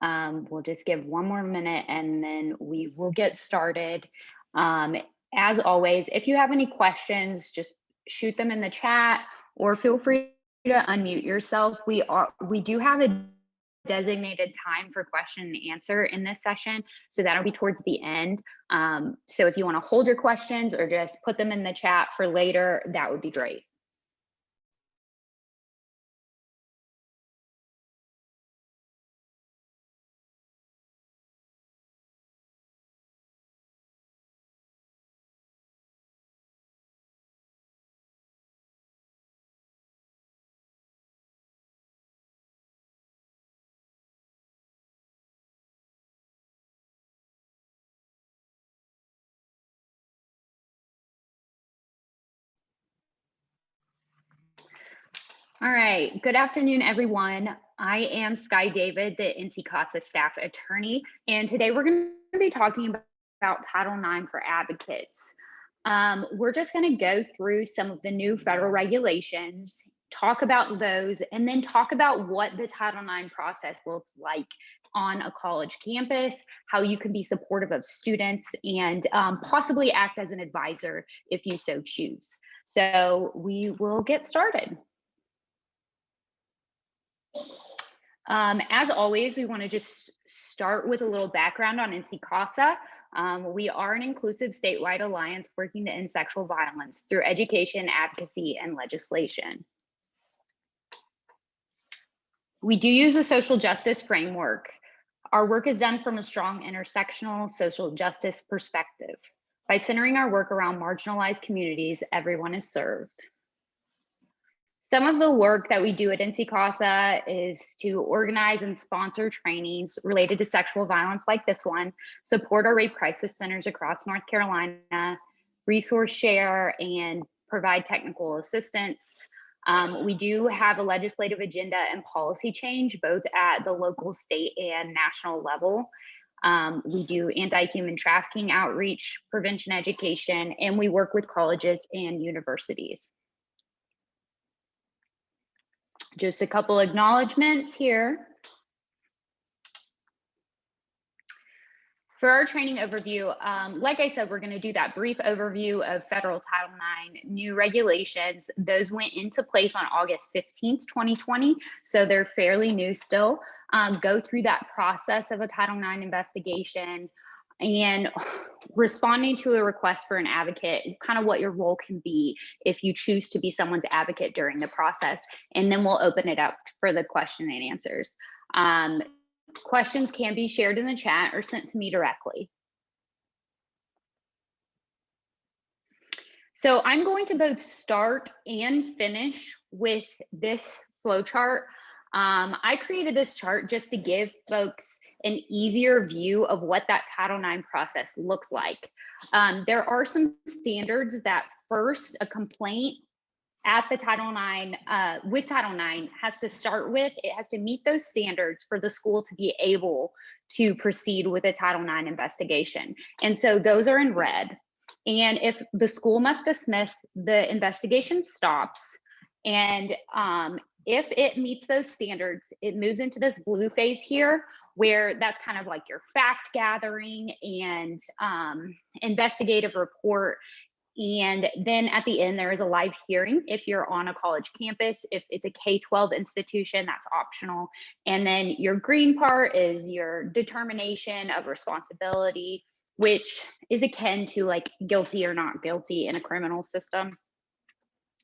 We'll just give one more minute and then we will get started. As always, if you have any questions, just shoot them in the chat or feel free to unmute yourself. We do have a designated time for question and answer in this session, so that'll be towards the end. So if you want to hold your questions or just put them in the chat for later, that would be great. All right, good afternoon, everyone. I am Sky David, the Nc Casa staff attorney, and today we're going to be talking about Title IX for advocates. We're just going to go through some of the new federal regulations, talk about those, and then talk about what the Title IX process looks like on a college campus, how you can be supportive of students, and possibly act as an advisor if you so choose. So we will get started. As always, we want to just start with a little background on Nc Casa. We are an inclusive statewide alliance working to end sexual violence through education, advocacy, and legislation. We do use a social justice framework. Our work is done from a strong intersectional social justice perspective. By centering our work around marginalized communities, everyone is served. Some of the work that we do at Nc Casa is to organize and sponsor trainings related to sexual violence like this one, support our rape crisis centers across North Carolina, resource share, and provide technical assistance. We do have a legislative agenda and policy change, both at the local, state, and national level. We do anti-human trafficking outreach, prevention education, and we work with colleges and universities. Just a couple acknowledgements here. For our training overview, like I said, we're going to do that brief overview of federal Title IX new regulations. Those went into place on August 15th, 2020, so they're fairly new still. Go through that process of a Title IX investigation and responding to a request for an advocate, kind of what your role can be if you choose to be someone's advocate during the process. And then we'll open it up for the question and answers. Questions can be shared in the chat or sent to me directly. So I'm going to both start and finish with this flowchart. I created this chart just to give folks an easier view of what that Title IX process looks like. There are some standards that first a complaint at the Title IX, with Title IX has to start with. It has to meet those standards for the school to be able to proceed with a Title IX investigation. And so those are in red. And if the school must dismiss, the investigation stops. And if it meets those standards, it moves into this blue phase here, where that's kind of like your fact gathering and investigative report. And then at the end, there is a live hearing if you're on a college campus. If it's a K-12 institution, that's optional. And then your green part is your determination of responsibility, which is akin to like guilty or not guilty in a criminal system.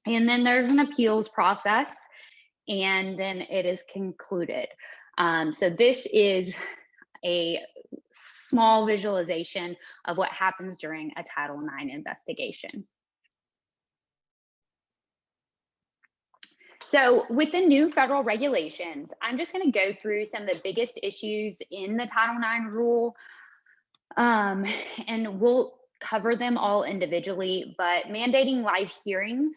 And then there's an appeals process, and then it is concluded. So this is a small visualization of what happens during a Title IX investigation. So with the new federal regulations, I'm just going to go through some of the biggest issues in the Title IX rule, and we'll cover them all individually, but mandating live hearings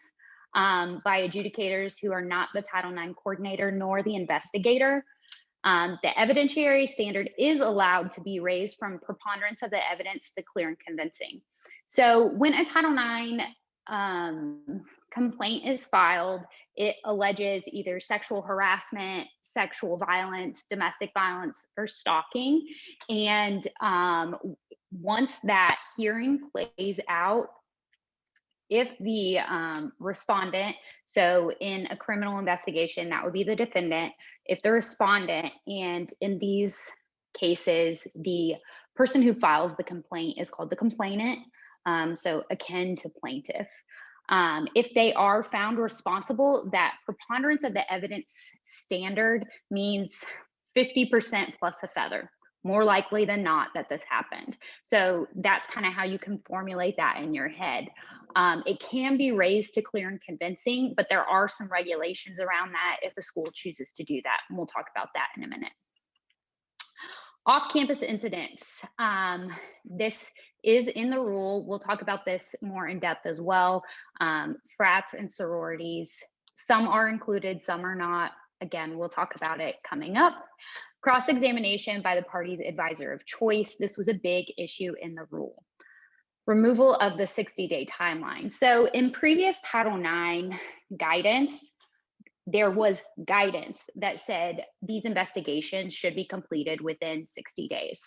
by adjudicators who are not the Title IX coordinator nor the investigator. The evidentiary standard is allowed to be raised from preponderance of the evidence to clear and convincing. So when a Title IX complaint is filed, it alleges either sexual harassment, sexual violence, domestic violence, or stalking. And once that hearing plays out, if the respondent, so in a criminal investigation, that would be the defendant, if the respondent, and in these cases, the person who files the complaint is called the complainant, so akin to plaintiff. If they are found responsible, that preponderance of the evidence standard means 50% plus a feather. More likely than not that this happened. So that's kind of how you can formulate that in your head. It can be raised to clear and convincing, but there are some regulations around that if the school chooses to do that. And we'll talk about that in a minute. Off-campus incidents. This is in the rule. We'll talk about this more in depth as well. Frats and sororities, some are included, some are not. Again, we'll talk about it coming up. Cross-examination by the party's advisor of choice. This was a big issue in the rule. Removal of the 60-day timeline. So in previous Title IX guidance, there was guidance that said these investigations should be completed within 60 days.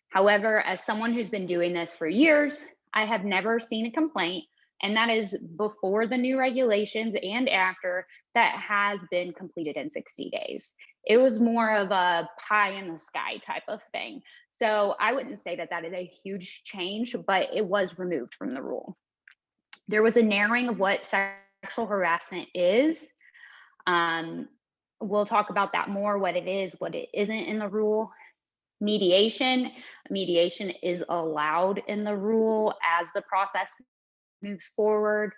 However, as someone who's been doing this for years, I have never seen a complaint, and that is before the new regulations and after, that has been completed in 60 days. It was more of a pie in the sky type of thing. So I wouldn't say that that is a huge change, but it was removed from the rule. There was a narrowing of what sexual harassment is. We'll talk about that more, what it is, what it isn't in the rule. Mediation is allowed in the rule as the process moves forward.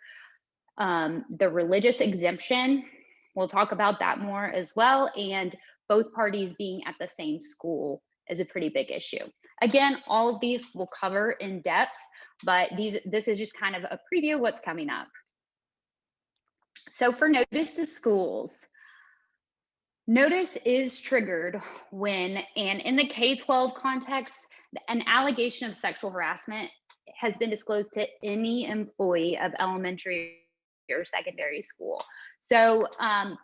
The religious exemption, we'll talk about that more as well. And both parties being at the same school is a pretty big issue. Again, all of these we'll cover in depth, but this is just kind of a preview of what's coming up. So for notice to schools, notice is triggered when, and in the K-12 context, an allegation of sexual harassment has been disclosed to any employee of elementary or secondary school. So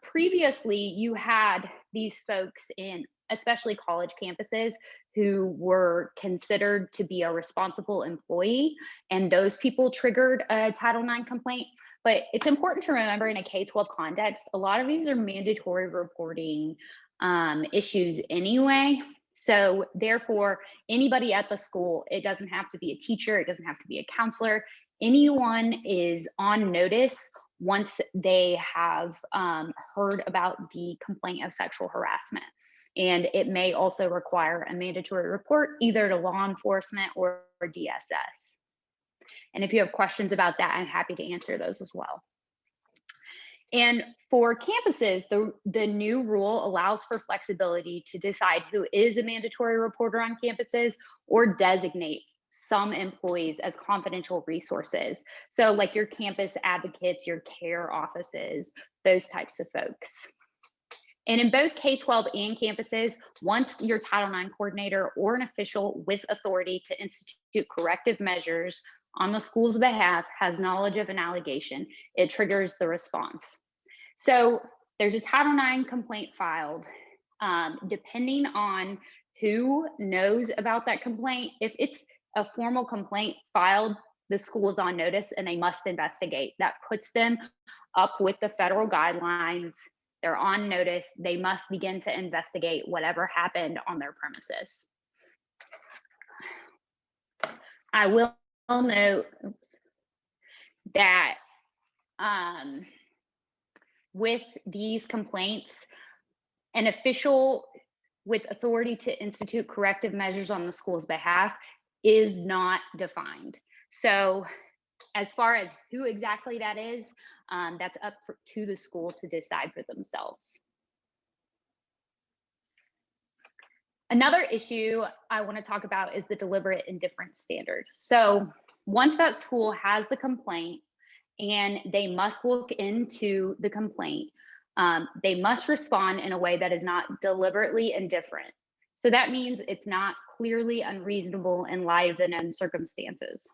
previously you had these folks in especially college campuses who were considered to be a responsible employee, and those people triggered a Title IX complaint. But it's important to remember in a K-12 context, a lot of these are mandatory reporting issues anyway. So therefore, anybody at the school, it doesn't have to be a teacher, it doesn't have to be a counselor. Anyone is on notice once they have heard about the complaint of sexual harassment. And it may also require a mandatory report either to law enforcement or DSS. And if you have questions about that, I'm happy to answer those as well. And for campuses, the new rule allows for flexibility to decide who is a mandatory reporter on campuses or designate some employees as confidential resources. So like your campus advocates, your care offices, those types of folks. And in both K-12 and campuses, once your Title IX coordinator or an official with authority to institute corrective measures on the school's behalf has knowledge of an allegation, it triggers the response. So there's a Title IX complaint filed. Depending on who knows about that complaint, if it's a formal complaint filed, the school is on notice and they must investigate. That puts them up with the federal guidelines. They're on notice. They must begin to investigate whatever happened on their premises. I will note that with these complaints, an official with authority to institute corrective measures on the school's behalf is not defined. So as far as who exactly that is, that's up to the school to decide for themselves. Another issue I want to talk about is the deliberate indifference standard. So once that school has the complaint and they must look into the complaint, they must respond in a way that is not deliberately indifferent. So that means it's not clearly unreasonable in light of the known circumstances.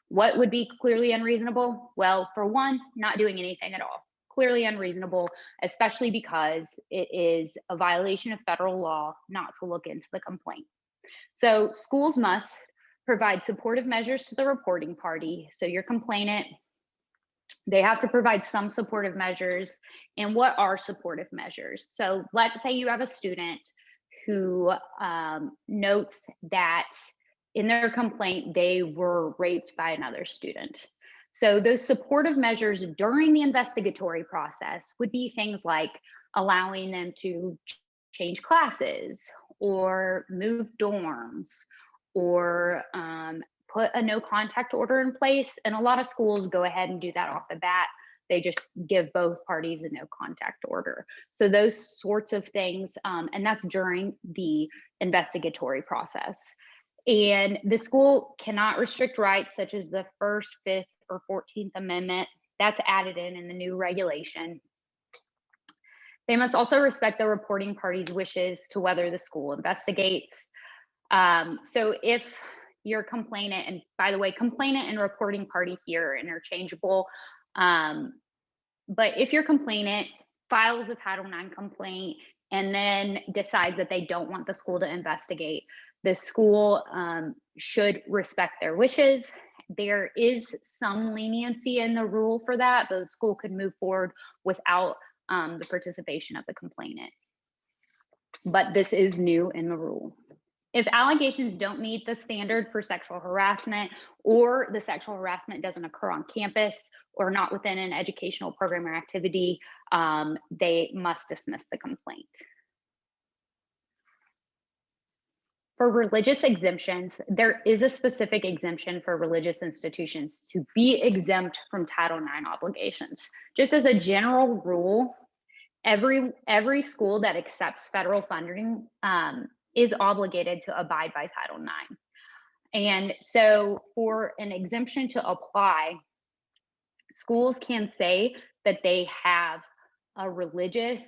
What would be clearly unreasonable? Well, for one, not doing anything at all. Clearly unreasonable, especially because it is a violation of federal law not to look into the complaint. So schools must provide supportive measures to the reporting party. So your complainant, they have to provide some supportive measures. And what are supportive measures? So let's say you have a student who notes that in their complaint, they were raped by another student. So those supportive measures during the investigatory process would be things like allowing them to change classes or move dorms or put a no contact order in place. And a lot of schools go ahead and do that off the bat. They just give both parties a no contact order. So those sorts of things, and that's during the investigatory process. And the school cannot restrict rights such as the First, Fifth, or 14th Amendment. That's added in the new regulation. They must also respect the reporting party's wishes to whether the school investigates. So if your complainant, and by the way, complainant and reporting party here are interchangeable, but if your complainant files a Title IX complaint and then decides that they don't want the school to investigate, the school should respect their wishes. There is some leniency in the rule for that. The school could move forward without the participation of the complainant. But this is new in the rule. If allegations don't meet the standard for sexual harassment, or the sexual harassment doesn't occur on campus or not within an educational program or activity, they must dismiss the complaint. For religious exemptions, there is a specific exemption for religious institutions to be exempt from Title IX obligations. Just as a general rule, every school that accepts federal funding is obligated to abide by Title IX. And so for an exemption to apply, schools can say that they have a religious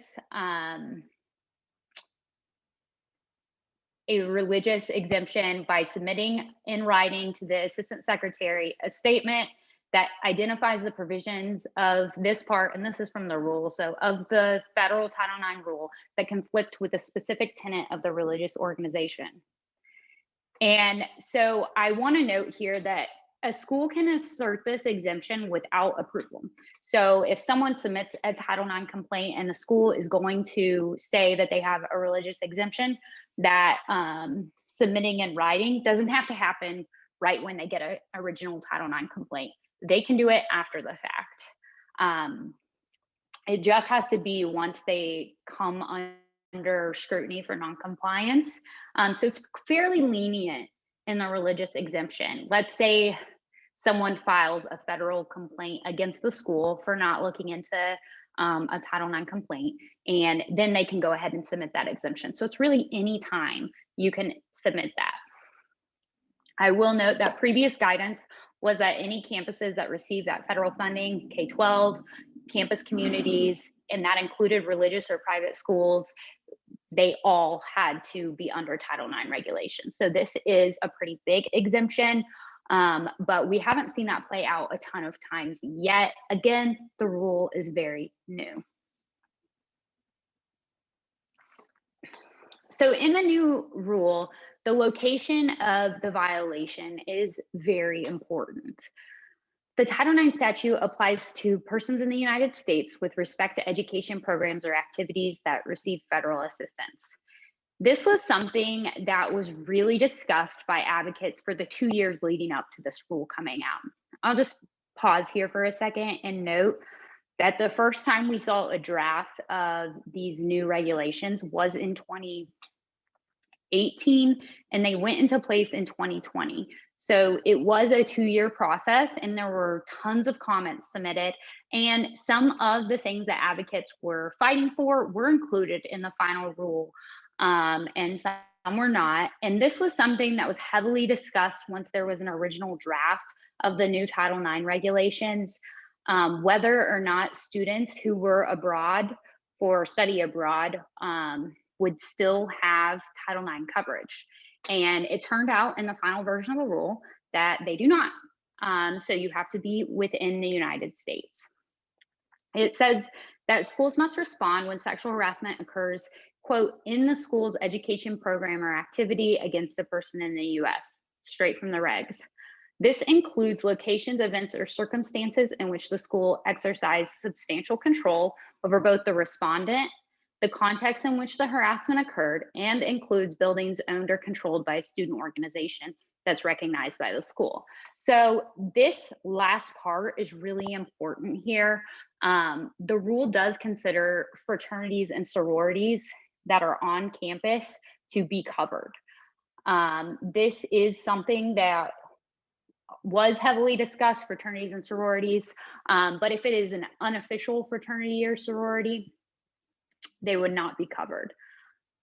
exemption by submitting in writing to the Assistant Secretary a statement that identifies the provisions of this part, and this is from the rule, so of the federal Title IX rule that conflict with a specific tenet of the religious organization. And so I want to note here that a school can assert this exemption without approval. So if someone submits a Title IX complaint and the school is going to say that they have a religious exemption, that submitting in writing doesn't have to happen right when they get an original Title IX complaint. They can do it after the fact. It just has to be once they come under scrutiny for noncompliance. So it's fairly lenient in the religious exemption. Let's say someone files a federal complaint against the school for not looking into a Title IX complaint, and then they can go ahead and submit that exemption. So it's really any time you can submit that. I will note that previous guidance was that any campuses that receive that federal funding, K-12, campus communities, and that included religious or private schools, they all had to be under Title IX regulations. So this is a pretty big exemption, but we haven't seen that play out a ton of times yet. Again, the rule is very new. So in the new rule, the location of the violation is very important. The Title IX statute applies to persons in the United States with respect to education programs or activities that receive federal assistance. This was something that was really discussed by advocates for the 2 years leading up to this rule coming out. I'll just pause here for a second and note that the first time we saw a draft of these new regulations was in 2018, and they went into place in 2020. So it was a 2-year process, and there were tons of comments submitted, and some of the things that advocates were fighting for were included in the final rule, and some were not. And this was something that was heavily discussed once there was an original draft of the new Title IX regulations, whether or not students who were abroad for study abroad would still have Title IX coverage. And it turned out in the final version of the rule that they do not. So you have to be within the United States. It says that schools must respond when sexual harassment occurs, quote, in the school's education program or activity against a person in the US, straight from the regs. This includes locations, events, or circumstances in which the school exercised substantial control over both the respondent, the context in which the harassment occurred, and includes buildings owned or controlled by a student organization that's recognized by the school. So this last part is really important here. The rule does consider fraternities and sororities that are on campus to be covered. This is something that was heavily discussed, fraternities and sororities, but if it is an unofficial fraternity or sorority, they would not be covered.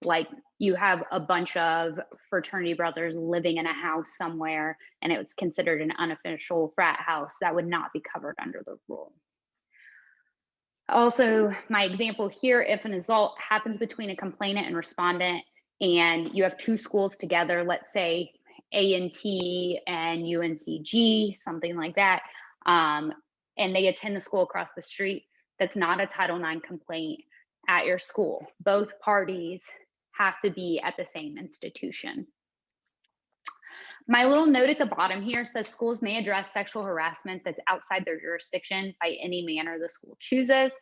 Like you have a bunch of fraternity brothers living in a house somewhere and it's considered an unofficial frat house, that would not be covered under the rule. Also, my example here, if an assault happens between a complainant and respondent and you have two schools together, let's say A&T and UNCG, something like that, and they attend the school across the street, that's not a Title IX complaint at your school. Both parties have to be at the same institution. My little note at the bottom here says schools may address sexual harassment that's outside their jurisdiction by any manner the school chooses,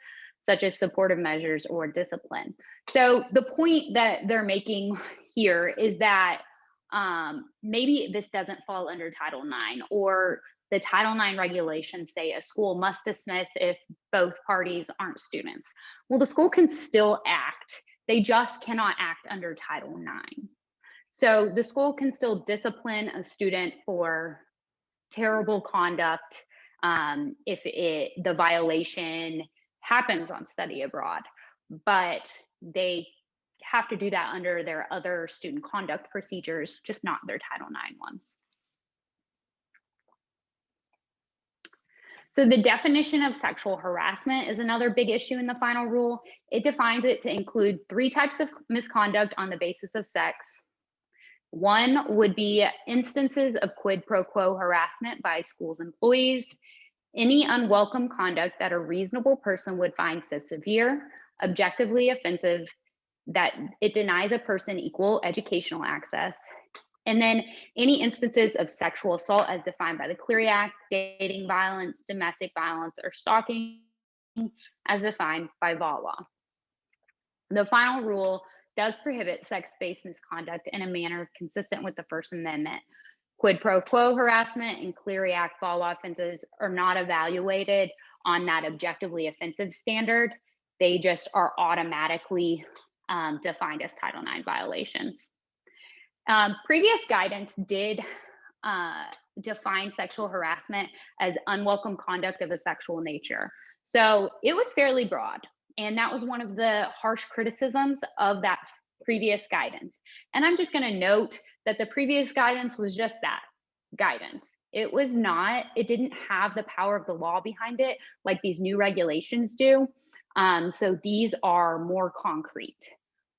such as supportive measures or discipline. So the point that they're making here is that maybe this doesn't fall under Title IX, or the Title IX regulations say a school must dismiss if both parties aren't students. Well, the school can still act. They just cannot act under Title IX. So the school can still discipline a student for terrible conduct if the violation happens on study abroad, but they have to do that under their other student conduct procedures, just not their Title IX ones. So the definition of sexual harassment is another big issue in the final rule. It defines it to include 3 types of misconduct on the basis of sex. One would be instances of quid pro quo harassment by school's employees, any unwelcome conduct that a reasonable person would find so severe, objectively offensive, that it denies a person equal educational access. And then any instances of sexual assault as defined by the Clery Act, dating violence, domestic violence, or stalking as defined by VAWA. The final rule does prohibit sex-based misconduct in a manner consistent with the First Amendment. Quid pro quo harassment and Clery Act VAWA offenses are not evaluated on that objectively offensive standard. They just are automatically defined as Title IX violations. Previous guidance did define sexual harassment as unwelcome conduct of a sexual nature. So it was fairly broad. And that was one of the harsh criticisms of that previous guidance. And I'm just going to note that the previous guidance was just that, guidance. It was not, it didn't have the power of the law behind it like these new regulations do. So these are more concrete.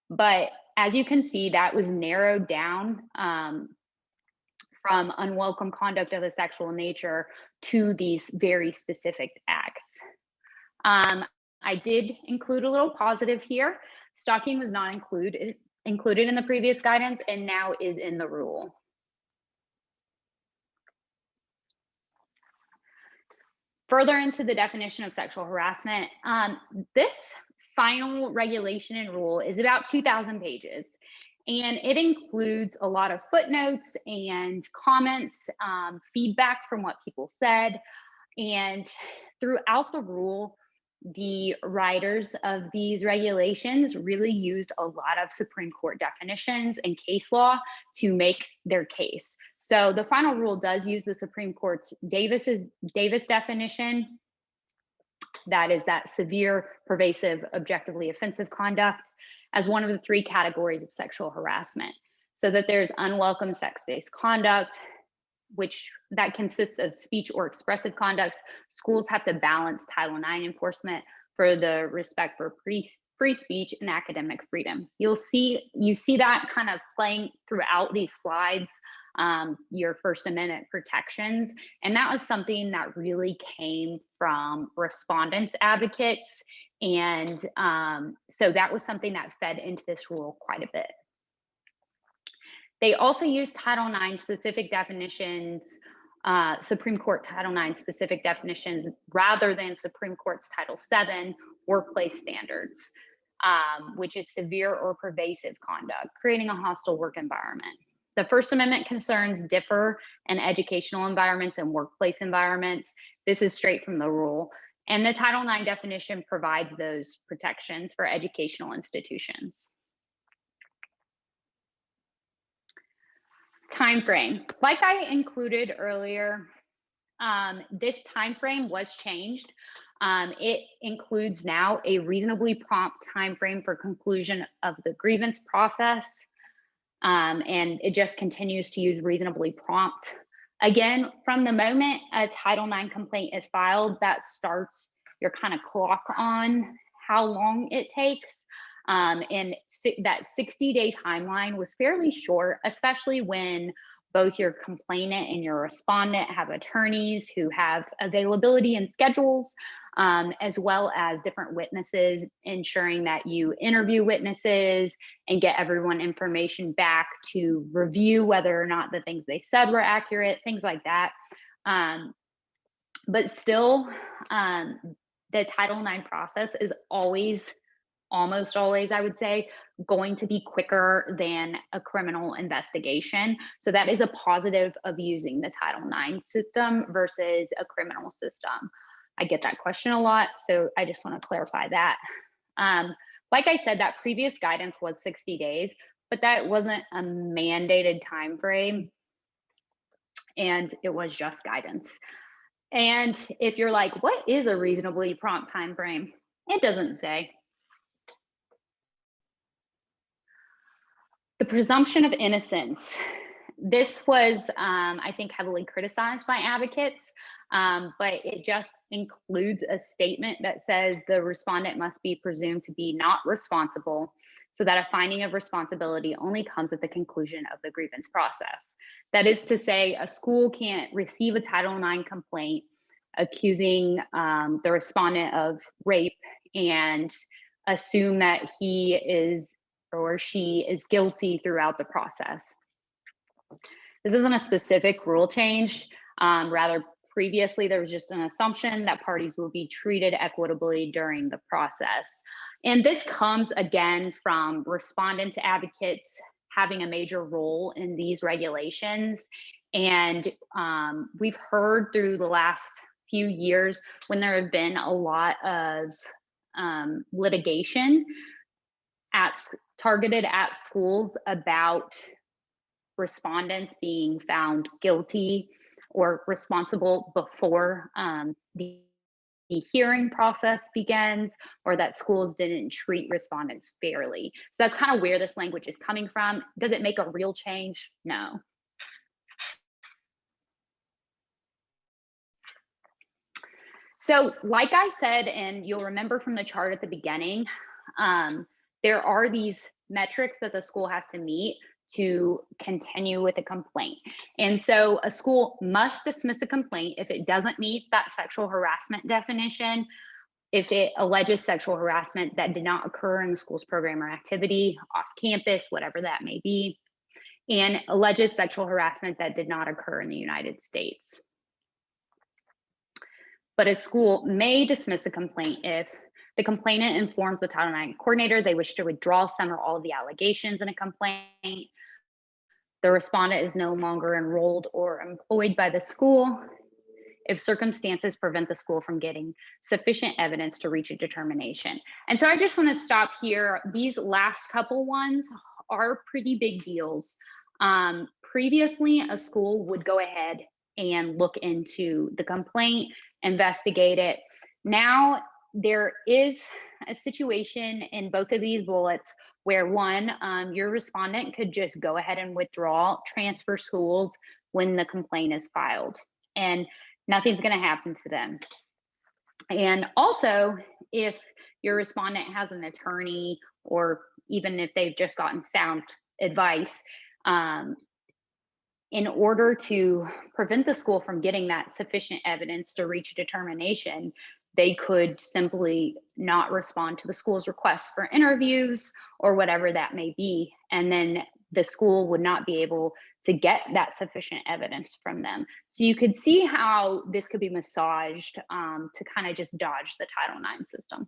But as you can see, that was narrowed down from unwelcome conduct of a sexual nature to these very specific acts. I did include a little positive here. Stalking was not included in the previous guidance and now is in the rule. Further into the definition of sexual harassment, this final regulation and rule is about 2,000 pages. And it includes a lot of footnotes and comments, feedback from what people said. And throughout the rule, the writers of these regulations really used a lot of Supreme Court definitions and case law to make their case. So the final rule does use the Supreme Court's Davis definition. That is that severe, pervasive, objectively offensive conduct as one of the 3 categories of sexual harassment. So that there's unwelcome sex-based conduct, which that consists of speech or expressive conducts. Schools have to balance Title IX enforcement for the respect for free speech, and academic freedom. You see that kind of playing throughout these slides, your First Amendment protections. And that was something that really came from respondents advocates. And so that was something that fed into this rule quite a bit. They also used Title IX specific definitions, Supreme Court Title IX specific definitions, rather than Supreme Court's Title VII workplace standards, which is severe or pervasive conduct, creating a hostile work environment. The First Amendment concerns differ in educational environments and workplace environments. This is straight from the rule. And the Title IX definition provides those protections for educational institutions. Time frame. Like I included earlier, this time frame was changed. It includes now a reasonably prompt time frame for conclusion of the grievance process, and it just continues to use reasonably prompt. Again, from the moment a Title IX complaint is filed, that starts your kind of clock on how long it takes. And that 60-day timeline was fairly short, especially when both your complainant and your respondent have attorneys who have availability and schedules, as well as different witnesses, ensuring that you interview witnesses and get everyone information back to review whether or not the things they said were accurate, things like that. But still, the Title IX process is almost always, I would say, going to be quicker than a criminal investigation. So that is a positive of using the Title IX system versus a criminal system. I get that question a lot, so I just want to clarify that. Like I said, that previous guidance was 60 days, but that wasn't a mandated time frame, and it was just guidance. And if you're like, what is a reasonably prompt time frame? It doesn't say. The presumption of innocence. This was, I think, heavily criticized by advocates, but it just includes a statement that says the respondent must be presumed to be not responsible, so that a finding of responsibility only comes at the conclusion of the grievance process. That is to say, a school can't receive a Title IX complaint accusing the respondent of rape and assume that he is or she is guilty throughout the process. This isn't a specific rule change. Rather, previously there was just an assumption that parties will be treated equitably during the process. And this comes again from respondents advocates having a major role in these regulations. And we've heard through the last few years when there have been a lot of litigation targeted at schools about respondents being found guilty or responsible before the hearing process begins, or that schools didn't treat respondents fairly. So that's kind of where this language is coming from. Does it make a real change? No. So like I said, and you'll remember from the chart at the beginning, there are these metrics that the school has to meet to continue with a complaint. And so a school must dismiss a complaint if it doesn't meet that sexual harassment definition, if it alleges sexual harassment that did not occur in the school's program or activity, off campus, whatever that may be, and alleges sexual harassment that did not occur in the United States. But a school may dismiss a complaint if the complainant informs the Title IX coordinator they wish to withdraw some or all of the allegations in a complaint, the respondent is no longer enrolled or employed by the school, if circumstances prevent the school from getting sufficient evidence to reach a determination. And so I just want to stop here. These last couple ones are pretty big deals. Previously, a school would go ahead and look into the complaint, investigate it. Now, there is a situation in both of these bullets where one, your respondent could just go ahead and withdraw, transfer schools when the complaint is filed, and nothing's going to happen to them. And also, if your respondent has an attorney, or even if they've just gotten sound advice, in order to prevent the school from getting that sufficient evidence to reach a determination, they could simply not respond to the school's requests for interviews or whatever that may be. And then the school would not be able to get that sufficient evidence from them. So you could see how this could be massaged to kind of just dodge the Title IX system.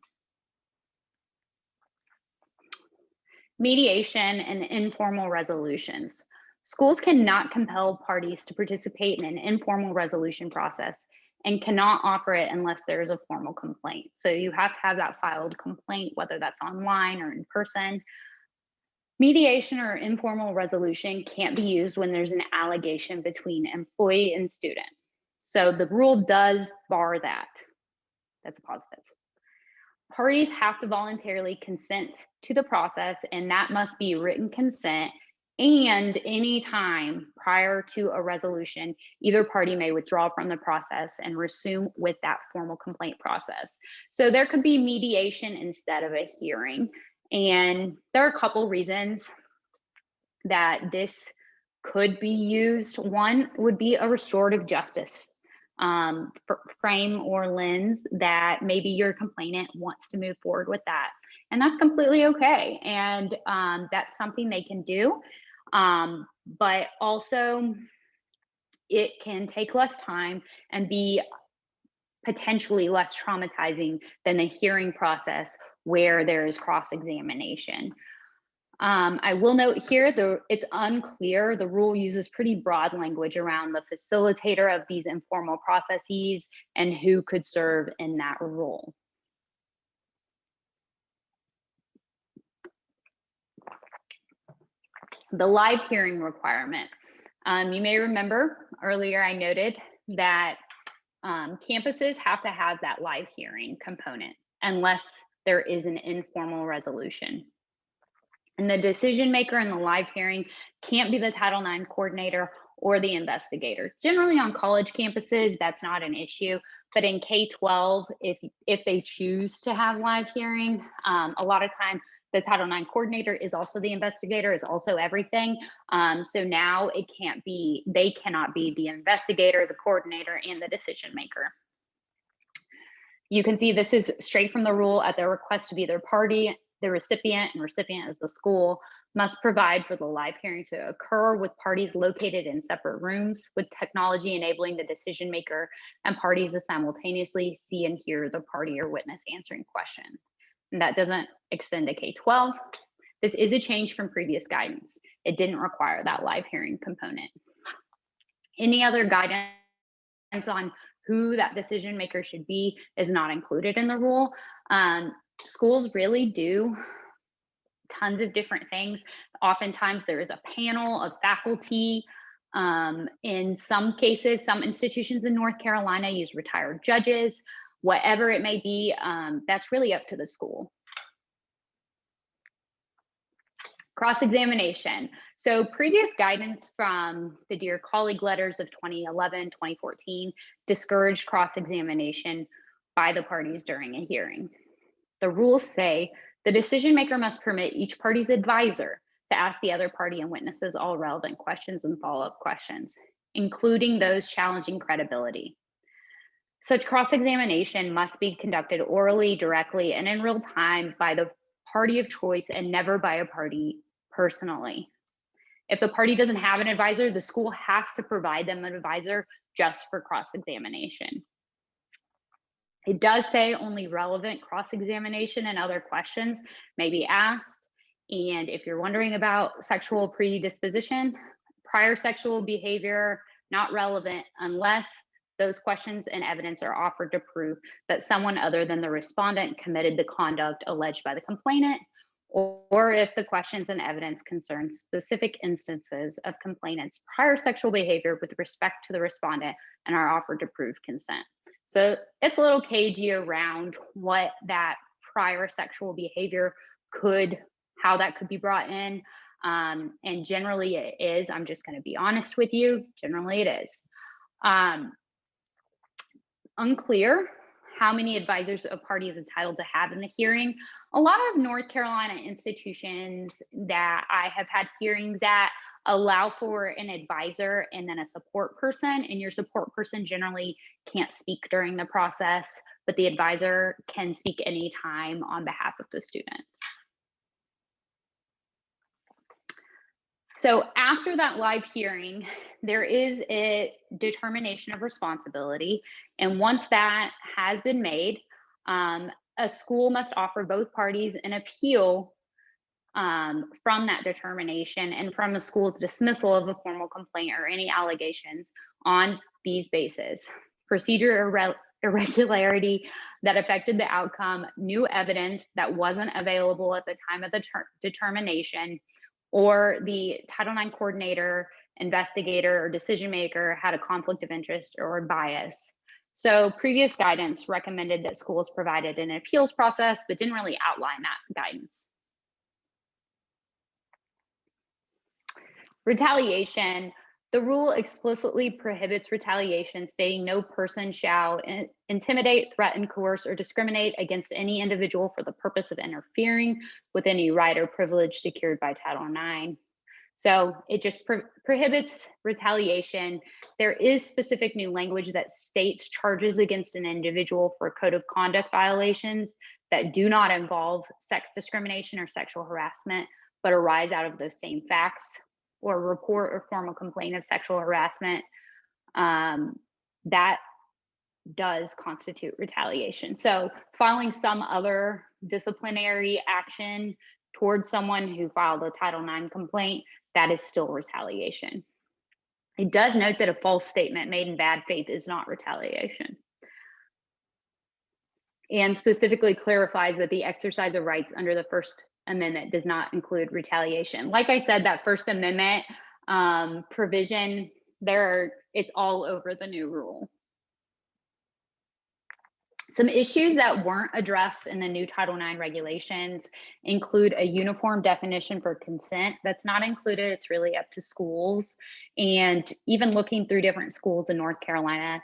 Mediation and informal resolutions. Schools cannot compel parties to participate in an informal resolution process and cannot offer it unless there is a formal complaint. So you have to have that filed complaint, whether that's online or in person. Mediation or informal resolution can't be used when there's an allegation between employee and student. So the rule does bar that. That's a positive. Parties have to voluntarily consent to the process, and that must be written consent. And any time prior to a resolution, either party may withdraw from the process and resume with that formal complaint process. So there could be mediation instead of a hearing. And there are a couple reasons that this could be used. One would be a restorative justice frame or lens, that maybe your complainant wants to move forward with that. And that's completely okay. And that's something they can do. But also it can take less time and be potentially less traumatizing than the hearing process where there is cross-examination. I will note here, it's unclear. The rule uses pretty broad language around the facilitator of these informal processes and who could serve in that role. The live hearing requirement. You may remember earlier I noted that campuses have to have that live hearing component unless there is an informal resolution. And the decision maker in the live hearing can't be the Title IX coordinator or the investigator. Generally on college campuses, that's not an issue, but in K-12, if they choose to have live hearing, a lot of time the Title IX coordinator is also the investigator, is also everything. So now it can't be, they cannot be the investigator, the coordinator, and the decision maker. You can see this is straight from the rule. At the request of either party, the recipient, and recipient is the school, must provide for the live hearing to occur with parties located in separate rooms, with technology enabling the decision maker and parties to simultaneously see and hear the party or witness answering questions. And that doesn't extend to K-12. This is a change from previous guidance. It didn't require that live hearing component. Any other guidance on who that decision maker should be is not included in the rule. Schools really do tons of different things. Oftentimes there is a panel of faculty. In some cases, some institutions in North Carolina use retired judges. Whatever it may be, that's really up to the school. Cross-examination. So previous guidance from the Dear Colleague letters of 2011, 2014 discouraged cross-examination by the parties during a hearing. The rules say the decision maker must permit each party's advisor to ask the other party and witnesses all relevant questions and follow-up questions, including those challenging credibility. Such cross-examination must be conducted orally, directly, and in real time by the party of choice and never by a party personally. If the party doesn't have an advisor, the school has to provide them an advisor just for cross-examination. It does say only relevant cross-examination and other questions may be asked. And if you're wondering about sexual predisposition, prior sexual behavior, not relevant unless those questions and evidence are offered to prove that someone other than the respondent committed the conduct alleged by the complainant, or if the questions and evidence concern specific instances of complainant's prior sexual behavior with respect to the respondent and are offered to prove consent. So it's a little cagey around what that prior sexual behavior how that could be brought in. And generally it is, I'm just gonna be honest with you, generally it is. Unclear how many advisors a party is entitled to have in the hearing. A lot of North Carolina institutions that I have had hearings at allow for an advisor and then a support person, and your support person generally can't speak during the process, but the advisor can speak anytime on behalf of the student. So after that live hearing, there is a determination of responsibility. And once that has been made, a school must offer both parties an appeal from that determination and from the school's dismissal of a formal complaint or any allegations on these bases: procedure irregularity that affected the outcome, new evidence that wasn't available at the time of the determination, or the Title IX coordinator, investigator, or decision maker had a conflict of interest or bias. So previous guidance recommended that schools provided an appeals process, but didn't really outline that guidance. Retaliation. The rule explicitly prohibits retaliation, stating no person shall intimidate, threaten, coerce, or discriminate against any individual for the purpose of interfering with any right or privilege secured by Title IX. So it just prohibits retaliation. There is specific new language that states charges against an individual for code of conduct violations that do not involve sex discrimination or sexual harassment, but arise out of those same facts, or report or formal complaint of sexual harassment, that does constitute retaliation. So filing some other disciplinary action towards someone who filed a Title IX complaint, that is still retaliation. It does note that a false statement made in bad faith is not retaliation, and specifically clarifies that the exercise of rights under the First Amendment does not include retaliation. Like I said, that First Amendment provision, it's all over the new rule. Some issues that weren't addressed in the new Title IX regulations include a uniform definition for consent. That's not included. It's really up to schools. And even looking through different schools in North Carolina,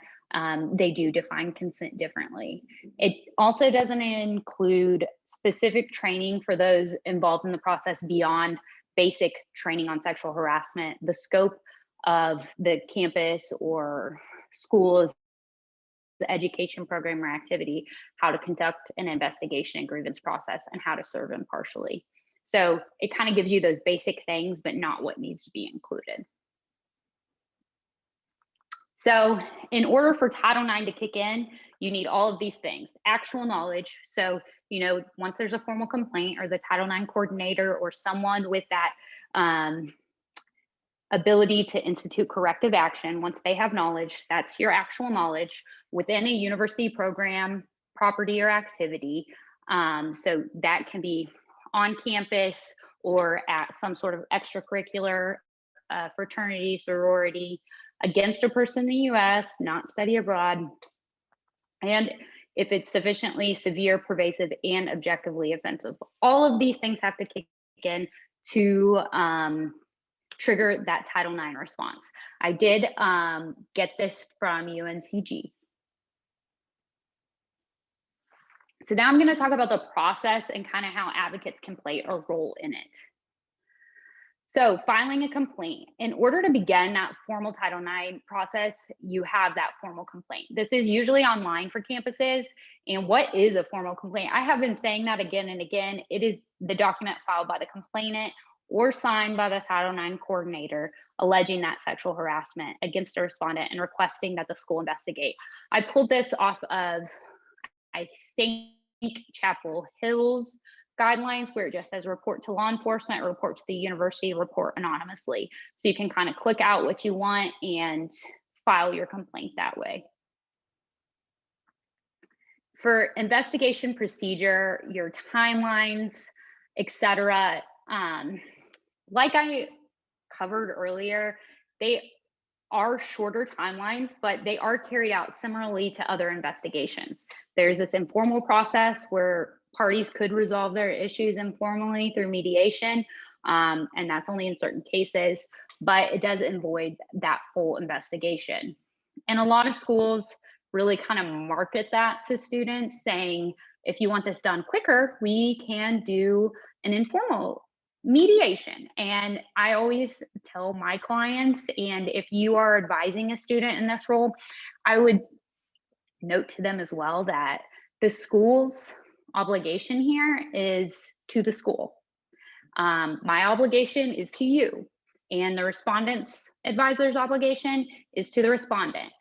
they do define consent differently. It also doesn't include specific training for those involved in the process beyond basic training on sexual harassment. The scope of the campus or school's education program or activity, how to conduct an investigation and grievance process, and how to serve impartially. So it kind of gives you those basic things, but not what needs to be included. So in order for Title IX to kick in, you need all of these things: actual knowledge. So, once there's a formal complaint, or the Title IX coordinator or someone with that ability to institute corrective action, once they have knowledge, that's your actual knowledge within a university program, property, or activity. So that can be on campus or at some sort of extracurricular fraternity, sorority, against a person in the US, not study abroad, and if it's sufficiently severe, pervasive, and objectively offensive. All of these things have to kick in to trigger that Title IX response. I did get this from UNCG. So now I'm going to talk about the process and kind of how advocates can play a role in it. So filing a complaint. In order to begin that formal Title IX process, you have that formal complaint. This is usually online for campuses. And what is a formal complaint? I have been saying that again and again. It is the document filed by the complainant or signed by the Title IX coordinator alleging that sexual harassment against a respondent and requesting that the school investigate. I pulled this off of, I think, Chapel Hill's guidelines, where it just says report to law enforcement, report to the university, report anonymously. So you can kind of click out what you want and file your complaint that way. For investigation procedure, your timelines, etc., like I covered earlier, they are shorter timelines, but they are carried out similarly to other investigations. There's this informal process where parties could resolve their issues informally through mediation, and that's only in certain cases, but it does avoid that full investigation. In a lot of schools, really kind of market that to students, saying, if you want this done quicker, we can do an informal mediation. And I always tell my clients, and if you are advising a student in this role, I would note to them as well that the school's obligation here is to the school. My obligation is to you, and the respondent's advisor's obligation is to the respondent.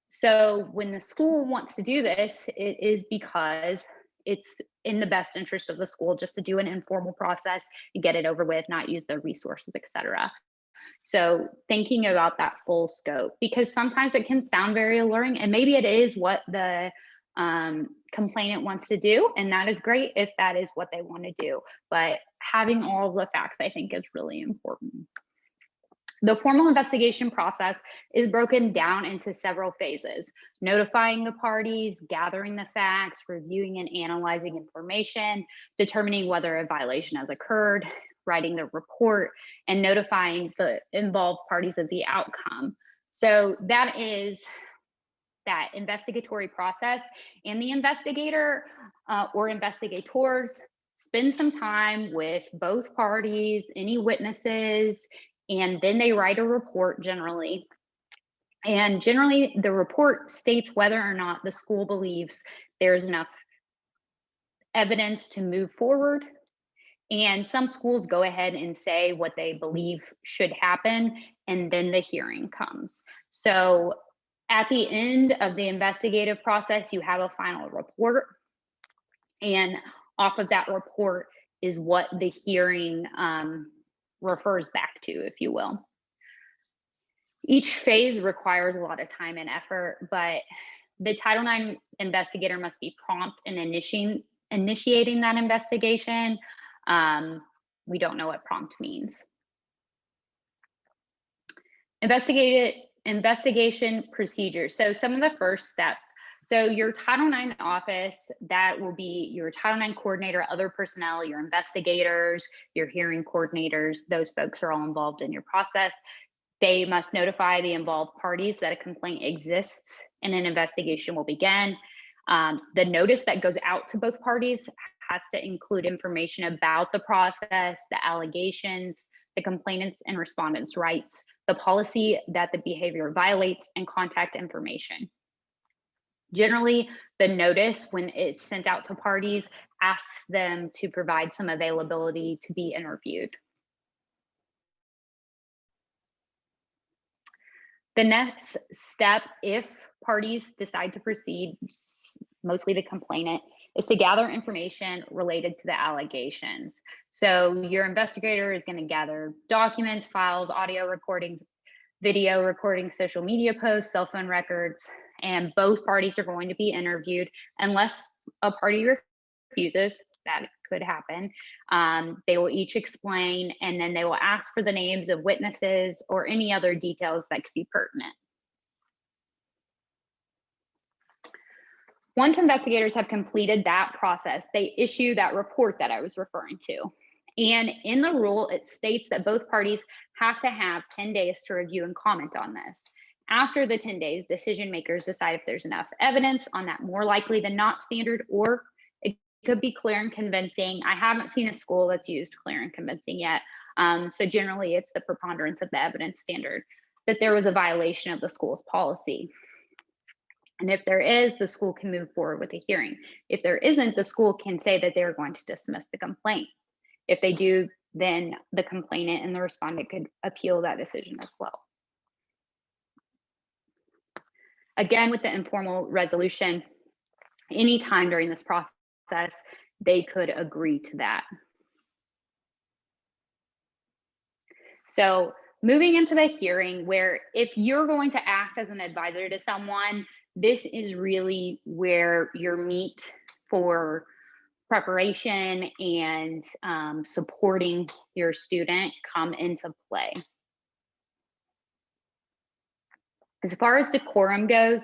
So when the school wants to do this, it is because it's in the best interest of the school just to do an informal process and get it over with, not use their resources, et cetera. So thinking about that full scope, because sometimes it can sound very alluring, and maybe it is what the complainant wants to do, and that is great if that is what they want to do. But having all of the facts, I think, is really important. The formal investigation process is broken down into several phases: notifying the parties, gathering the facts, reviewing and analyzing information, determining whether a violation has occurred, writing the report, and notifying the involved parties of the outcome. So that is that investigatory process, and the investigator or investigators spend some time with both parties, any witnesses, and then they write a report generally. And generally, the report states whether or not the school believes there's enough evidence to move forward. And some schools go ahead and say what they believe should happen, and then the hearing comes. So at the end of the investigative process, you have a final report, and off of that report is what the hearing refers back to, if you will. Each phase requires a lot of time and effort, but the Title IX investigator must be prompt in initiating that investigation. We don't know what prompt means. Investigation procedures. So some of the first steps. So your Title IX office, that will be your Title IX coordinator, other personnel, your investigators, your hearing coordinators, those folks are all involved in your process. They must notify the involved parties that a complaint exists and an investigation will begin. The notice that goes out to both parties has to include information about the process, the allegations, the complainant's and respondent's rights, the policy that the behavior violates, and contact information. Generally, the notice, when it's sent out to parties, asks them to provide some availability to be interviewed. The next step, if parties decide to proceed, mostly the complainant, is to gather information related to the allegations. So your investigator is going to gather documents, files, audio recordings, video recordings, social media posts, cell phone records, and both parties are going to be interviewed unless a party refuses. That could happen. They will each explain, and then they will ask for the names of witnesses or any other details that could be pertinent. Once investigators have completed that process, they issue that report that I was referring to. And in the rule, it states that both parties have to have 10 days to review and comment on this. After the 10 days, decision makers decide if there's enough evidence on that more likely than not standard, or it could be clear and convincing. I haven't seen a school that's used clear and convincing yet. So generally, it's the preponderance of the evidence standard that there was a violation of the school's policy. And if there is, the school can move forward with a hearing. If there isn't, the school can say that they're going to dismiss the complaint. If they do, then the complainant and the respondent could appeal that decision as well. Again, with the informal resolution, anytime during this process, they could agree to that. So moving into the hearing, where if you're going to act as an advisor to someone, this is really where your meat for preparation and supporting your student come into play. As far as decorum goes,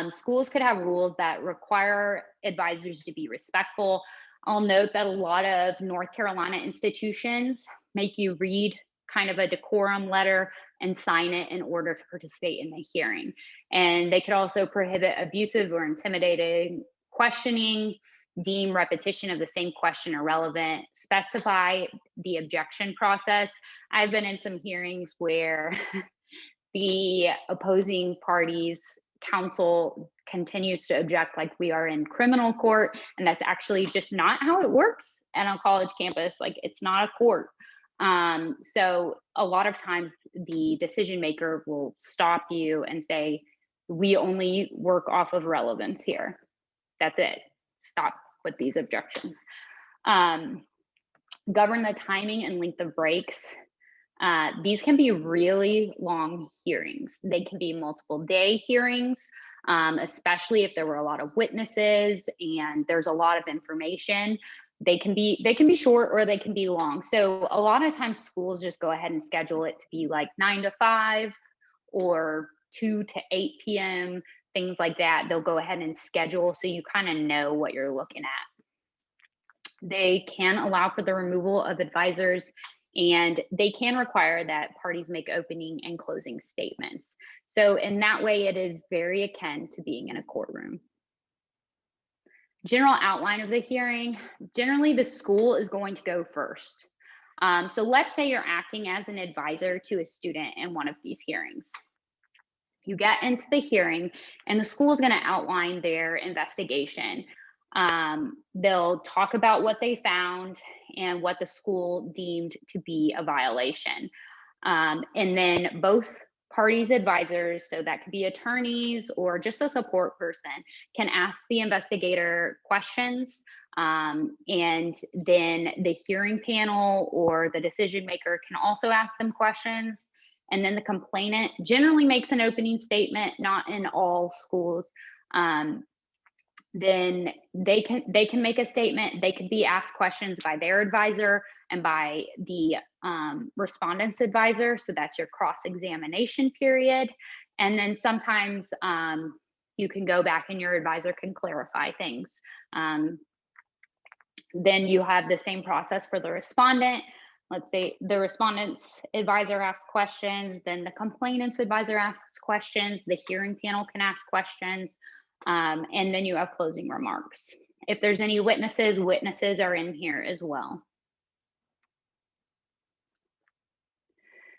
schools could have rules that require advisors to be respectful. I'll note that a lot of North Carolina institutions make you read kind of a decorum letter and sign it in order to participate in the hearing. And they could also prohibit abusive or intimidating questioning, deem repetition of the same question irrelevant, specify the objection process. I've been in some hearings where the opposing parties counsel continues to object like we are in criminal court, and that's actually just not how it works on a college campus. Like, it's not a court. So a lot of times the decision maker will stop you and say, we only work off of relevance here. That's it. Stop with these objections. Govern the timing and length of breaks. These can be really long hearings. They can be multiple day hearings, especially if there were a lot of witnesses and there's a lot of information. They can be short or they can be long. So a lot of times schools just go ahead and schedule it to be like 9 to 5 or 2 to 8 p.m., things like that. They'll go ahead and schedule so you kind of know what you're looking at. They can allow for the removal of advisors, and they can require that parties make opening and closing statements. So in that way, it is very akin to being in a courtroom. General outline of the hearing. Generally, the school is going to go first. So let's say you're acting as an advisor to a student in one of these hearings. You get into the hearing and the school is going to outline their investigation. They'll talk about what they found and what the school deemed to be a violation. And then both parties' advisors, so that could be attorneys or just a support person, can ask the investigator questions. And then the hearing panel or the decision maker can also ask them questions. And then the complainant generally makes an opening statement, not in all schools. Then they can make a statement. They could be asked questions by their advisor and by the respondent's advisor. So that's your cross-examination period. And then sometimes you can go back and your advisor can clarify things. Then you have the same process for the respondent. Let's say the respondent's advisor asks questions, then the complainant's advisor asks questions, the hearing panel can ask questions, and then you have closing remarks. If there's any witnesses, witnesses are in here as well.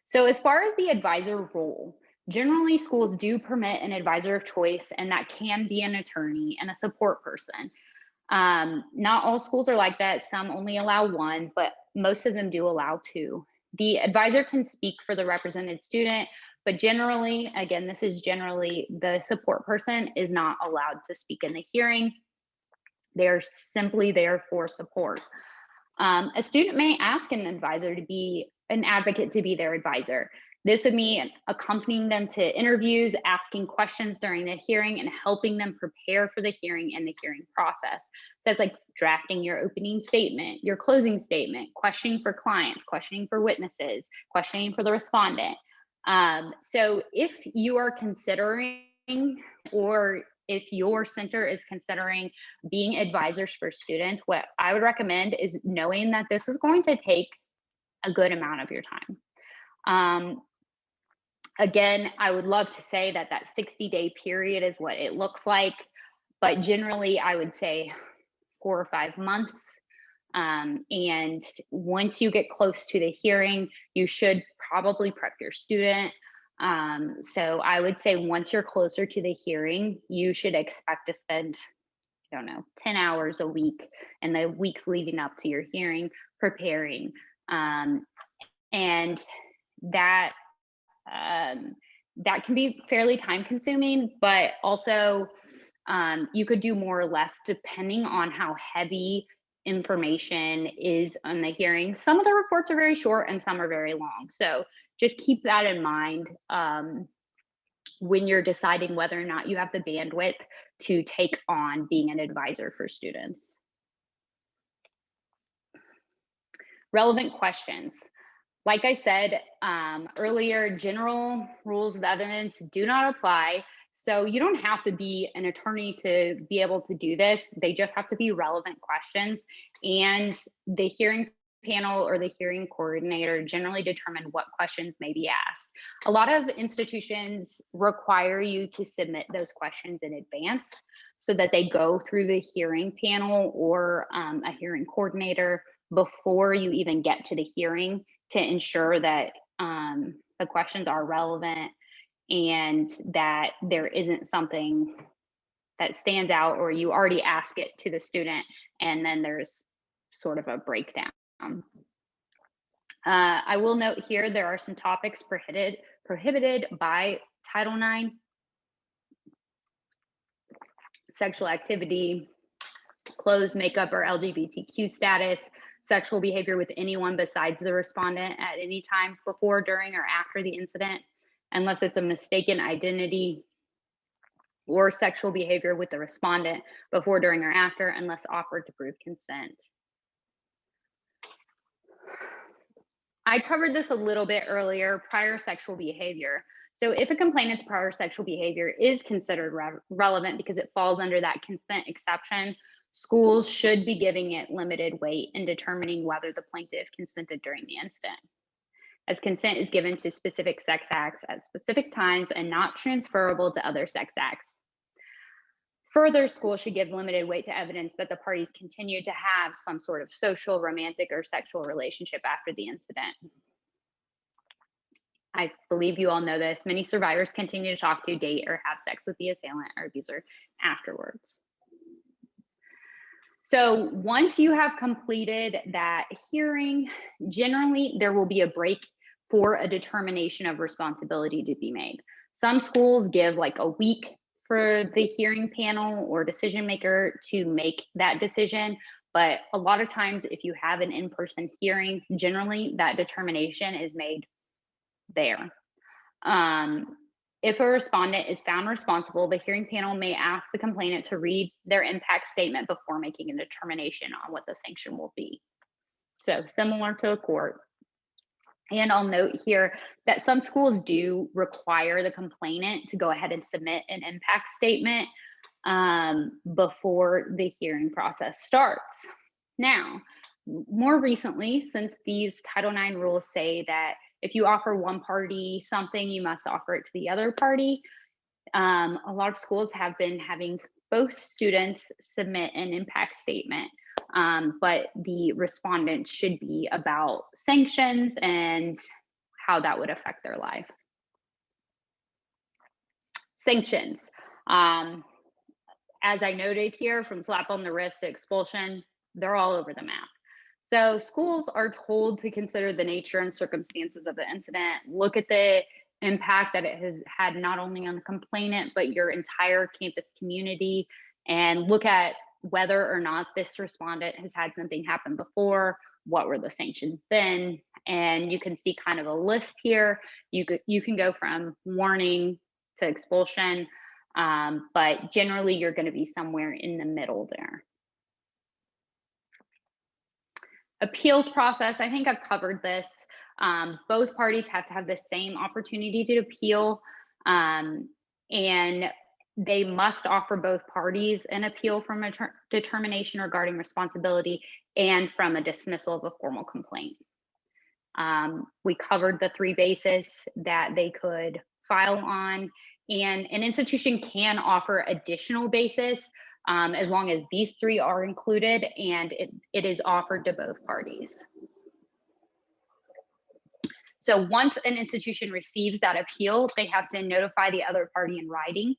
So as far as the advisor role, generally schools do permit an advisor of choice, and that can be an attorney and a support person. Not all schools are like that. Some only allow one, but most of them do allow two. The advisor can speak for the represented student, but generally, again, this is generally the support person is not allowed to speak in the hearing. They're simply there for support. A student may ask an advisor to be an advocate to be their advisor. This would mean accompanying them to interviews, asking questions during the hearing, and helping them prepare for the hearing and the hearing process. That's like drafting your opening statement, your closing statement, questioning for clients, questioning for witnesses, questioning for the respondent. So if you are considering, or if your center is considering being advisors for students, what I would recommend is knowing that this is going to take a good amount of your time. Again, I would love to say that 60-day period is what it looks like, but generally I would say 4 or 5 months. And once you get close to the hearing, you should probably prep your student. So I would say once you're closer to the hearing, you should expect to spend, I don't know, 10 hours a week in the weeks leading up to your hearing preparing. And that can be fairly time consuming, but also you could do more or less depending on how heavy information is on the hearing. Some of the reports are very short and some are very long. So just keep that in mind when you're deciding whether or not you have the bandwidth to take on being an advisor for students. Relevant questions. Like I said earlier, general rules of evidence do not apply. So you don't have to be an attorney to be able to do this. They just have to be relevant questions. And the hearing panel or the hearing coordinator generally determine what questions may be asked. A lot of institutions require you to submit those questions in advance so that they go through the hearing panel or a hearing coordinator before you even get to the hearing to ensure that the questions are relevant and that there isn't something that stands out or you already ask it to the student and then there's sort of a breakdown. I will note here there are some topics prohibited by Title IX. Sexual activity, clothes, makeup, or LGBTQ status, sexual behavior with anyone besides the respondent at any time before, during, or after the incident, unless it's a mistaken identity, or sexual behavior with the respondent before, during, or after, unless offered to prove consent. I covered this a little bit earlier, prior sexual behavior. So if a complainant's prior sexual behavior is considered relevant because it falls under that consent exception, schools should be giving it limited weight in determining whether the plaintiff consented during the incident, as consent is given to specific sex acts at specific times and not transferable to other sex acts. Further, schools should give limited weight to evidence that the parties continued to have some sort of social, romantic, or sexual relationship after the incident. I believe you all know this. Many survivors continue to talk to, date, or have sex with the assailant or abuser afterwards. So once you have completed that hearing, generally there will be a break for a determination of responsibility to be made. Some schools give like a week for the hearing panel or decision maker to make that decision. But a lot of times, if you have an in-person hearing, generally that determination is made there. If a respondent is found responsible, the hearing panel may ask the complainant to read their impact statement before making a determination on what the sanction will be. So similar to a court. And I'll note here that some schools do require the complainant to go ahead and submit an impact statement before the hearing process starts. Now, more recently, since these Title IX rules say that if you offer one party something, you must offer it to the other party, a lot of schools have been having both students submit an impact statement. But the respondent should be about sanctions and how that would affect their life. Sanctions. As I noted here, from slap on the wrist to expulsion, they're all over the map. So schools are told to consider the nature and circumstances of the incident, look at the impact that it has had not only on the complainant, but your entire campus community, and look at whether or not this respondent has had something happen before, what were the sanctions then, and you can see kind of a list here. You can go from warning to expulsion, but generally you're going to be somewhere in the middle there. Appeals process, I think I've covered this. Both parties have to have the same opportunity to appeal, and they must offer both parties an appeal from a determination regarding responsibility and from a dismissal of a formal complaint. We covered the three bases that they could file on, and an institution can offer additional bases as long as these three are included and it is offered to both parties. So once an institution receives that appeal, they have to notify the other party in writing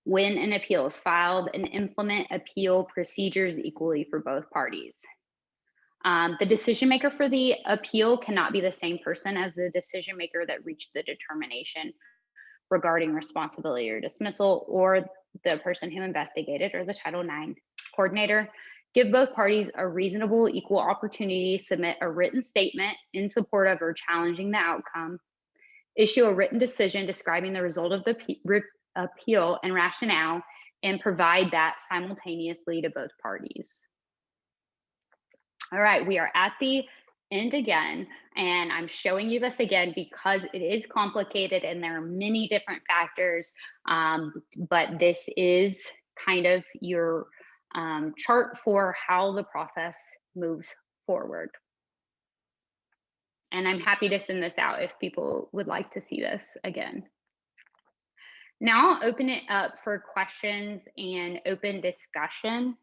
when an appeal is filed and implement appeal procedures equally for both parties. The decision maker for the appeal cannot be the same person as the decision maker that reached the determination regarding responsibility or dismissal, or the person who investigated, or the Title IX coordinator. Give both parties a reasonable equal opportunity to submit a written statement in support of or challenging the outcome. Issue a written decision describing the result of the appeal and rationale, and provide that simultaneously to both parties. All right, we are at the end again, and I'm showing you this again because it is complicated and there are many different factors, but this is kind of your chart for how the process moves forward. And I'm happy to send this out if people would like to see this again. Now I'll open it up for questions and open discussion.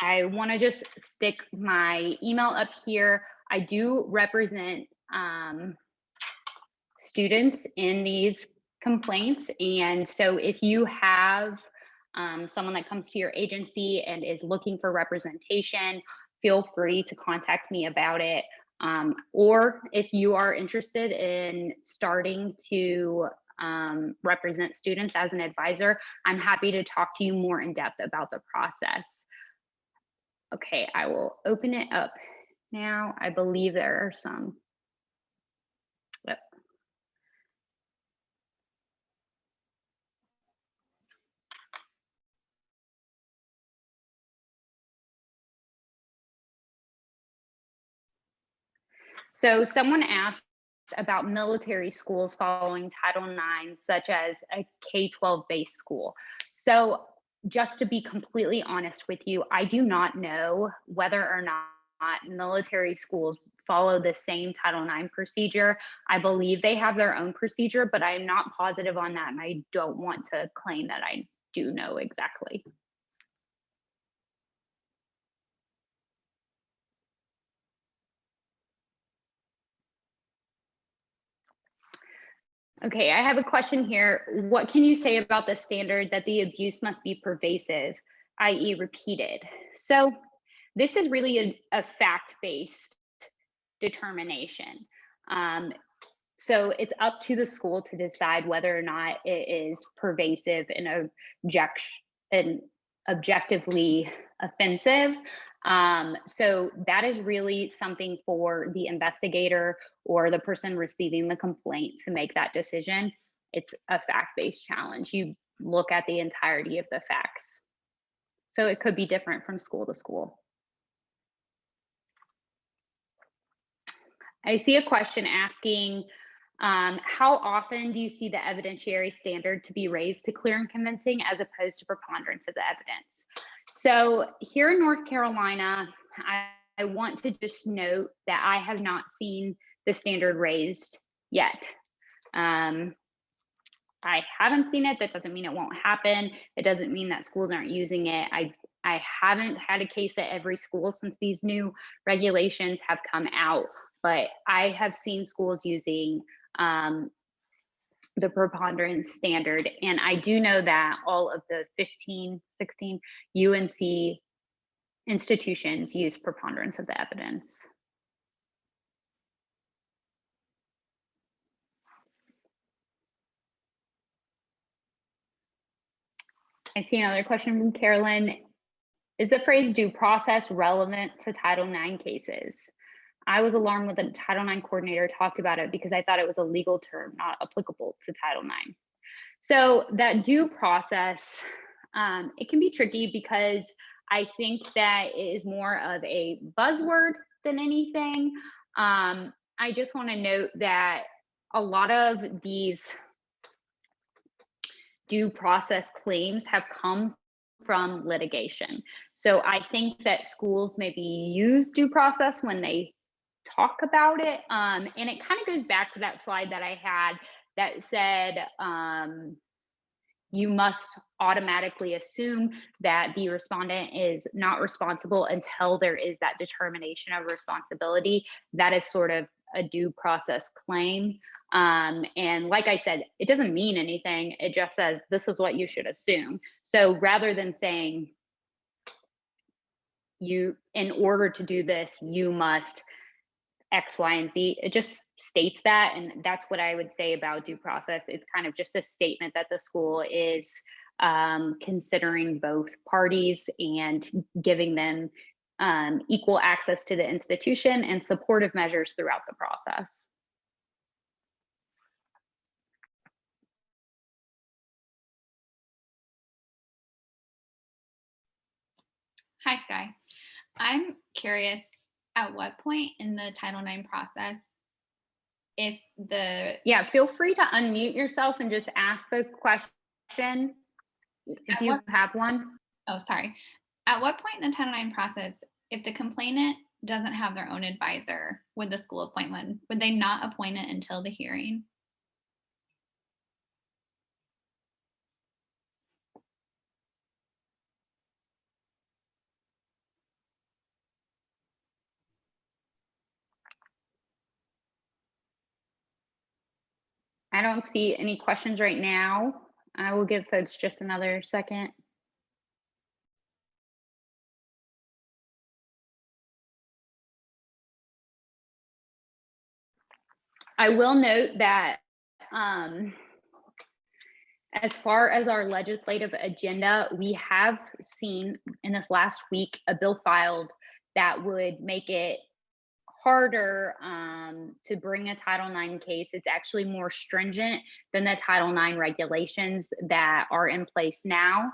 I want to just stick my email up here. I do represent students in these complaints. And so if you have someone that comes to your agency and is looking for representation, feel free to contact me about it. Or if you are interested in starting to represent students as an advisor, I'm happy to talk to you more in depth about the process. Okay, I will open it up now. I believe there are some. Yep. So someone asked about military schools following Title IX, such as a K-12 based school. So just to be completely honest with you, I do not know whether or not military schools follow the same Title IX procedure. I believe they have their own procedure, but I'm not positive on that, and I don't want to claim that I do know exactly. Okay, I have a question here. What can you say about the standard that the abuse must be pervasive, i.e. repeated? So this is really a fact-based determination. So it's up to the school to decide whether or not it is pervasive and objectively offensive. So that is really something for the investigator or the person receiving the complaint to make that decision. It's a fact-based challenge. You look at the entirety of the facts. So it could be different from school to school. I see a question asking, how often do you see the evidentiary standard to be raised to clear and convincing as opposed to preponderance of the evidence? So here in North Carolina, I want to just note that I have not seen the standard raised yet. I haven't seen it. That doesn't mean it won't happen. It doesn't mean that schools aren't using it. I haven't had a case at every school since these new regulations have come out, but I have seen schools using the preponderance standard. And I do know that all of the 15, 16 UNC institutions use preponderance of the evidence. I see another question from Carolyn. Is the phrase due process relevant to Title IX cases? I was alarmed when the Title IX coordinator talked about it because I thought it was a legal term, not applicable to Title IX. So that due process, it can be tricky because I think that it is more of a buzzword than anything. I just want to note that a lot of these due process claims have come from litigation. So I think that schools maybe use due process when they talk about it. And it kind of goes back to that slide that I had that said, you must automatically assume that the respondent is not responsible until there is that determination of responsibility. That is sort of a due process claim. And like I said, it doesn't mean anything. It just says, this is what you should assume. So rather than saying, in order to do this, you must X, Y, and Z, it just states that. And that's what I would say about due process. It's kind of just a statement that the school is considering both parties and giving them equal access to the institution and supportive measures throughout the process. Hi, Sky. I'm curious, at what point in the Title IX process, if the... Yeah, feel free to unmute yourself and just ask the question if you have one. Oh, sorry. At what point in the Title IX process, if the complainant doesn't have their own advisor with the school appointment, would they not appoint it until the hearing? I don't see any questions right now. I will give folks just another second. I will note that as far as our legislative agenda, we have seen in this last week a bill filed that would make it harder to bring a Title IX case. It's actually more stringent than the Title IX regulations that are in place now.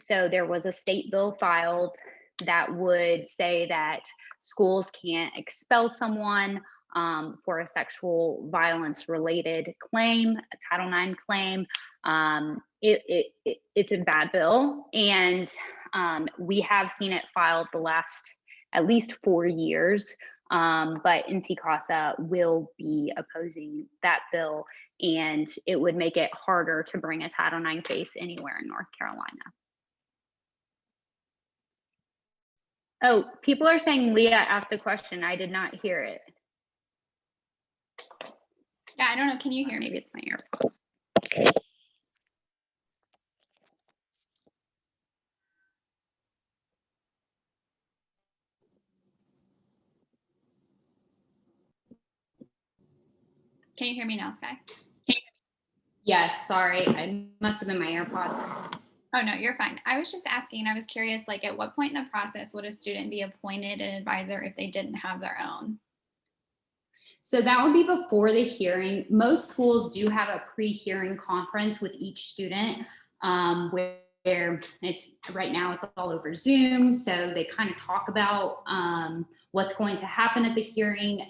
So there was a state bill filed that would say that schools can't expel someone for a sexual violence related claim, a Title IX claim. It's a bad bill, and we have seen it filed the last at least 4 years, but Nc Casa will be opposing that bill, and it would make it harder to bring a Title IX case anywhere in North Carolina. Oh, people are saying Leah asked a question. I did not hear it. Yeah, I don't know. Can you hear me? Maybe it's my earphone. Can you hear me now, Sky? Yes, sorry. It must have been my AirPods. Oh, no, you're fine. I was just asking, I was curious, like at what point in the process would a student be appointed an advisor if they didn't have their own? So that would be before the hearing. Most schools do have a pre-hearing conference with each student, where it's right now it's all over Zoom. So they kind of talk about what's going to happen at the hearing.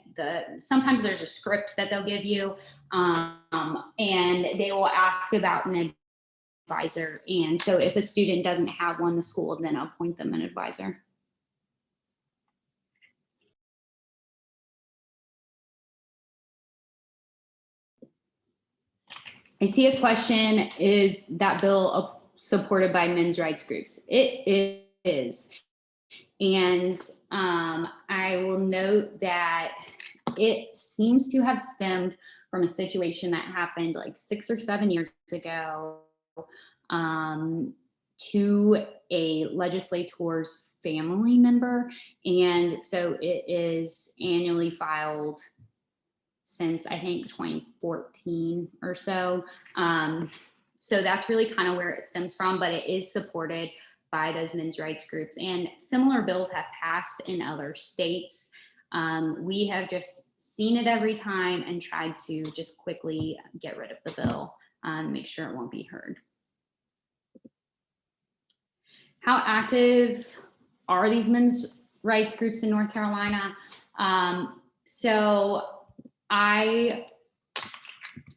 Sometimes there's a script that they'll give you, and they will ask about an advisor. And so if a student doesn't have one, the school will then appoint them an advisor. I see a question, is that bill supported by men's rights groups? It is. And I will note that it seems to have stemmed from a situation that happened like 6 or 7 years ago to a legislator's family member. And so it is annually filed since I think 2014 or so. So that's really kind of where it stems from, but it is supported by those men's rights groups, and similar bills have passed in other states. We have just seen it every time and tried to just quickly get rid of the bill and make sure it won't be heard. How active are these men's rights groups in North Carolina? So I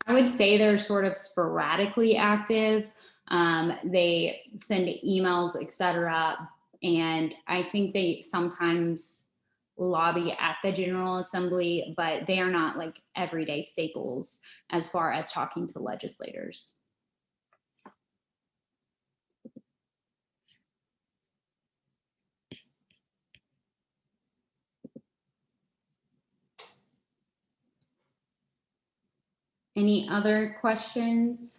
would say they're sort of sporadically active. They send emails, etc. And I think they sometimes lobby at the General Assembly, but they are not like everyday staples as far as talking to legislators. Any other questions?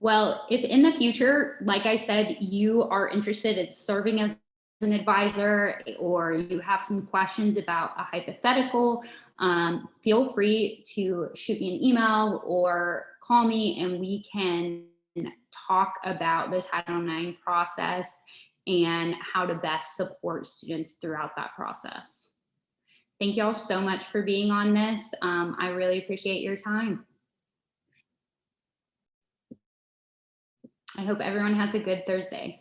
Well, if in the future, like I said, you are interested in serving as an advisor, or you have some questions about a hypothetical, feel free to shoot me an email or call me, and we can talk about the Title IX process and how to best support students throughout that process. Thank you all so much for being on this. I really appreciate your time. I hope everyone has a good Thursday.